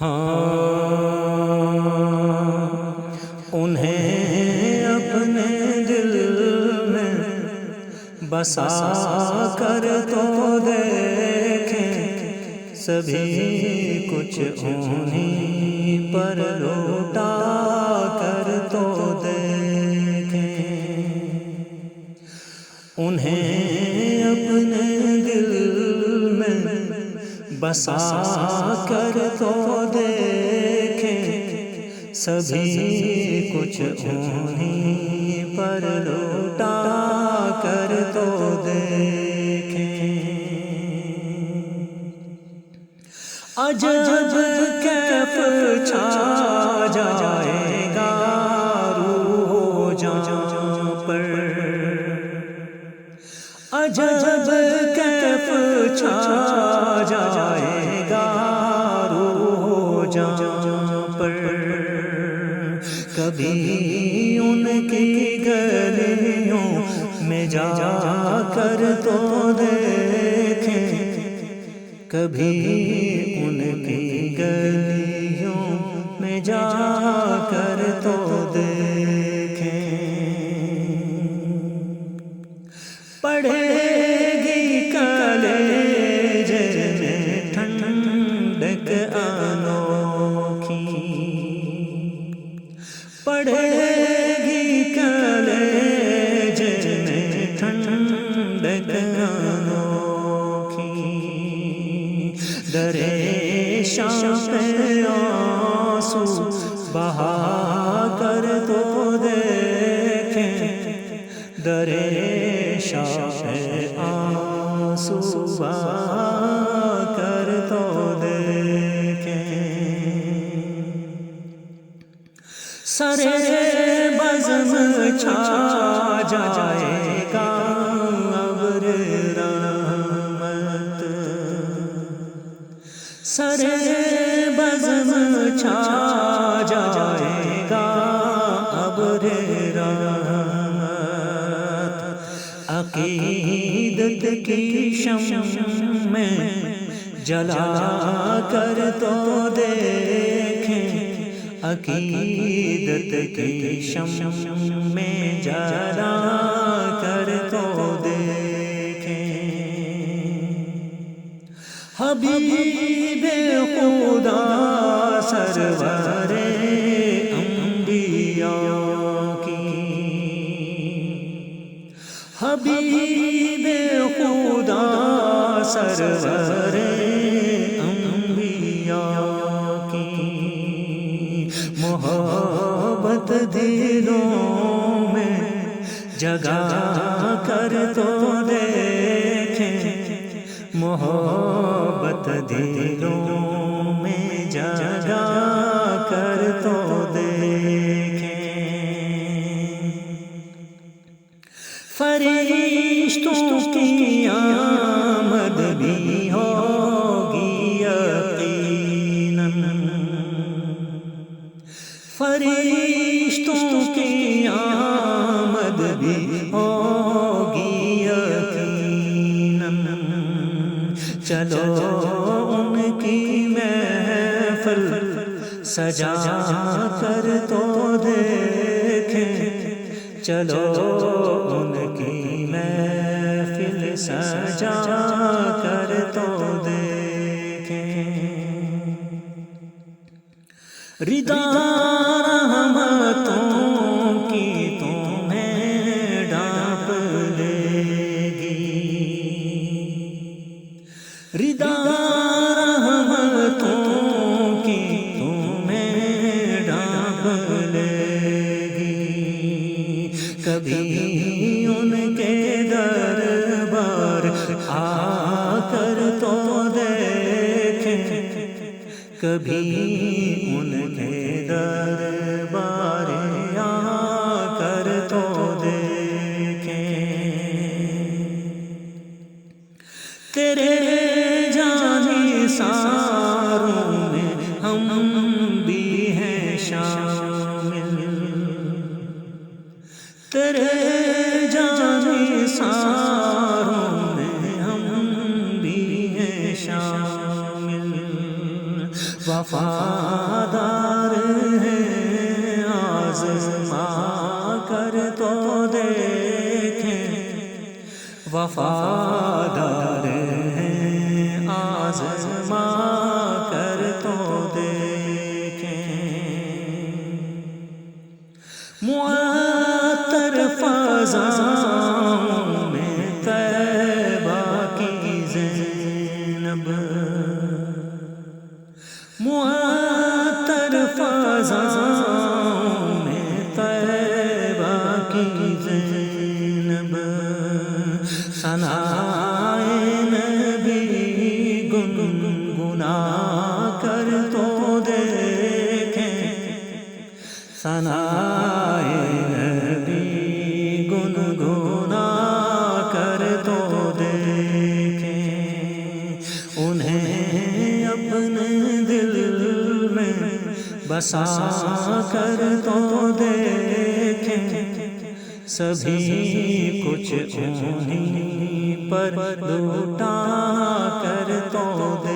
ہاں انہیں اپنے دل میں بسا کر تو دیکھیں، سبھی کچھ انہیں پر لوٹا کر تو دیکھیں، انہیں اپنے دل میں بسا کر تو دیکھیں، سبھی کچھ انہیں پر لوٹا کر تو دیکھیں۔ عجب کیف چھا جائے گا روح و جاں پر، عجب کیف چھا جائے گا روح و جاں پر، کبھی ان کی گلیوں میں جا کر تو دیکھیں، کبھی ان کی گلیوں میں جا کر تو دیکھیں، پڑھے گی کلیجے میں ٹھنڈک انوکھی، پڑھے گی کلیجے میں ٹھنڈک انوکھی، درے شام پہ آنسو بہا کر تو دیکھیں، درے شام پہ آنسو بہا کر تو دیکھیں، سرے بزم چھا جائے گا ابر رحمت، سرے بزم چھا جائے گا ابر رحمت، عقیدت کی شمع میں جلا کر تو دیکھیں، عقیدت کی شمع میں جلا کر تو دیکھیں، حبیب خدا سرور انبیاء کی، حبیب خدا سرور انبیاء کی، محبت دلوں میں جگا کر تو دیکھیں، محبت دلوں میں جگا کر تو دیکھیں، فرشتوں کی آمد بھی ہوگی یقیناً، فرشتوں کی آمد بھی ہوگی یقیناً، چلو ان کی محفل سجا کر تو دیکھیں، چلو ان کی محفل سجا کر تو دیکھیں، رضا رحمتوں کی تمہیں ڈھانپ لے گی، رضا رحمتوں کی تمہیں ڈھانپ لے گی، کبھی ان کے دربار آ کر تو دیکھیں، کبھی ان کے دربار آ کر تو دیکھیں، تیرے جانثاروں میں ہم بھی ہیں شامل، تیرے جانثاروں میں ہم بھی ہیں شامل، وفادار ہیں آزما کر تو دیکھیں، وفادار ہیں آزما کر تو دیکھیں، معطر فضاؤں میں طیبہ کی زینب، معطر فضاؤں میں طیبہ کی زینب، ثنائے نبی گنگنا کر تو دیکھیں، ثنائے نبی گنگنا کر تو دیکھیں، انہیں اپنے دل میں بسا کر تو دیکھیں، سبھی کچھ انہیں پر لوٹا کر تو دیکھیں۔